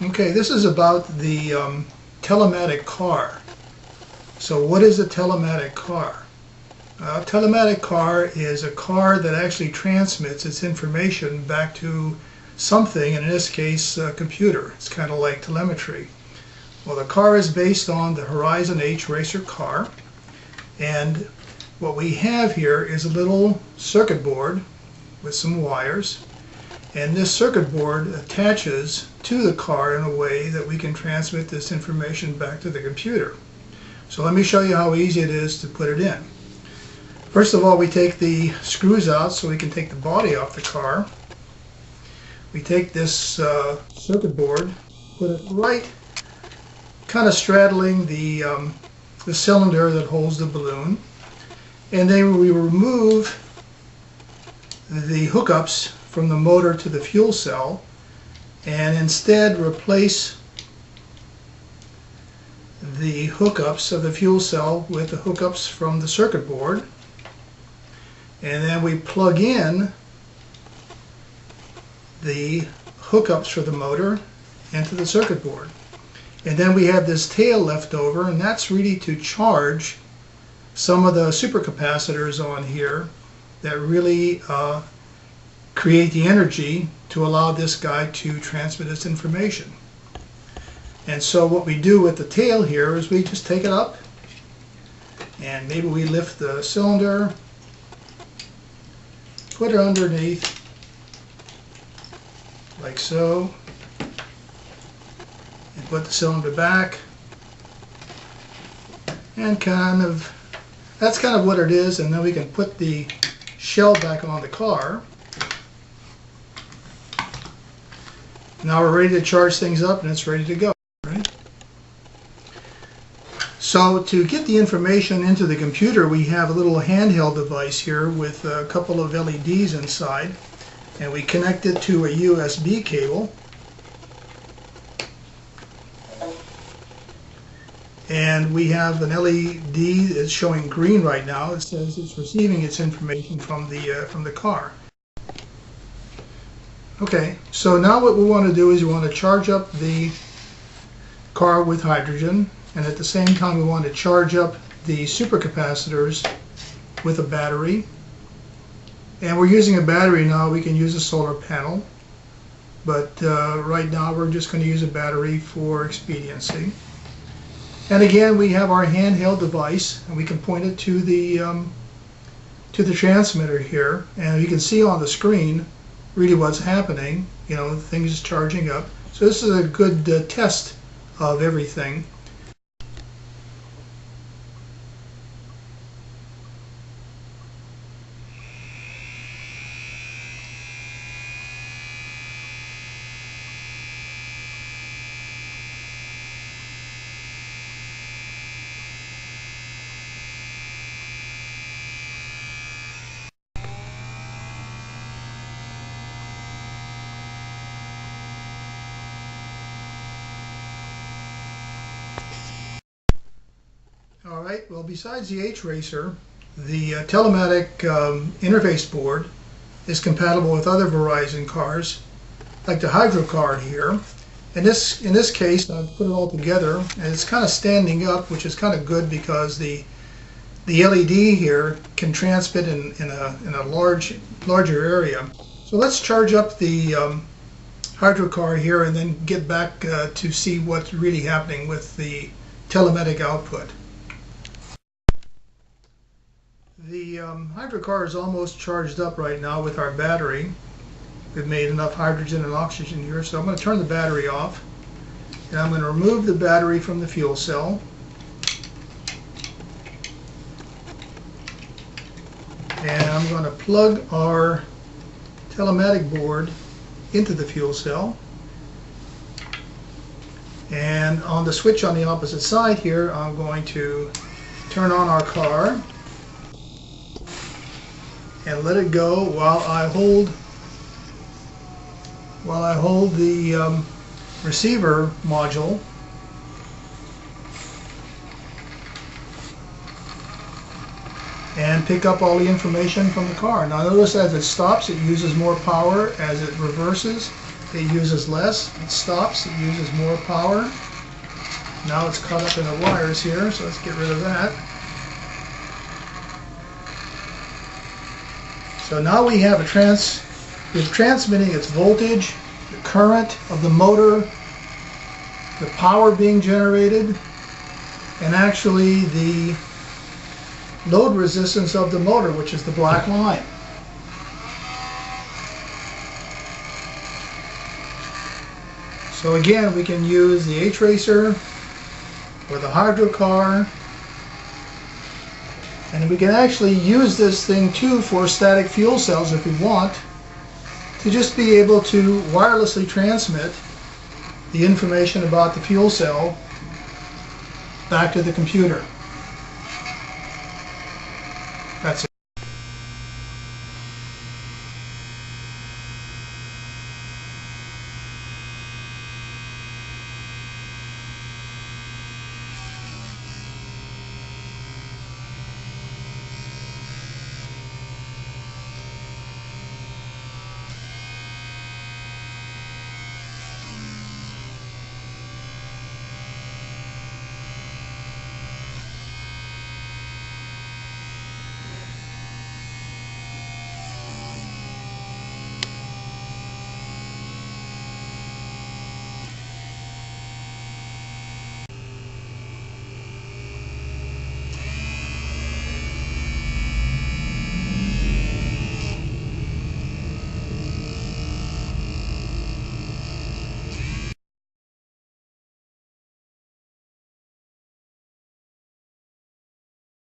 Okay, this is about the telematic car. So what is a telematic car? A telematic car is a car that actually transmits its information back to something, and in this case a computer. It's kind of like telemetry. Well, the car is based on the Horizon H Racer car, and what we have here is a little circuit board with some wires, and this circuit board attaches to the car in a way that we can transmit this information back to the computer. So let me show you how easy it is to put it in. First of all, we take the screws out so we can take the body off the car. We take this circuit board, put it right kind of straddling the cylinder that holds the balloon, and then we remove the hookups from the motor to the fuel cell and instead replace the hookups of the fuel cell with the hookups from the circuit board, and then we plug in the hookups for the motor into the circuit board. And then we have this tail left over, and that's really to charge some of the supercapacitors on here that really create the energy to allow this guy to transmit its information. And so what we do with the tail here is we just take it up, and maybe we lift the cylinder, put it underneath like so, and put the cylinder back, and that's kind of what it is. And then we can put the shell back on the car. Now we're ready to charge things up, and it's ready to go. Right? So to get the information into the computer, we have a little handheld device here with a couple of LEDs inside, and we connect it to a USB cable. And we have an LED that's showing green right now. It says it's receiving its information from the car. Okay, so now what we want to do is we want to charge up the car with hydrogen, and at the same time we want to charge up the supercapacitors with a battery. And we're using a battery now. We can use a solar panel, but right now we're just going to use a battery for expediency. And again, we have our handheld device, and we can point it to the transmitter here, and you can see on the screen really what's happening. You know, things is charging up. So this is a good test of everything. All right, well, besides the H-Racer, the Telematic interface board is compatible with other Verizon cars, like the Hydro card here. In this case, I've put it all together, and it's kind of standing up, which is kind of good because the LED here can transmit in a larger area. So let's charge up the Hydro card here and then get back to see what's really happening with the Telematic output. The Hydro car is almost charged up right now with our battery. We've made enough hydrogen and oxygen here, so I'm going to turn the battery off, and I'm going to remove the battery from the fuel cell. And I'm going to plug our Telematic board into the fuel cell. And on the switch on the opposite side here, I'm going to turn on our car and let it go while I hold the receiver module. And pick up all the information from the car. Now notice as it stops, it uses more power. As it reverses, it uses less. It stops, it uses more power. Now it's caught up in the wires here, so let's get rid of that. So now we have it's transmitting its voltage, the current of the motor, the power being generated, and actually the load resistance of the motor, which is the black line. So again, we can use the H-Racer or the Hydro Car, and we can actually use this thing too for static fuel cells if we want, to just be able to wirelessly transmit the information about the fuel cell back to the computer.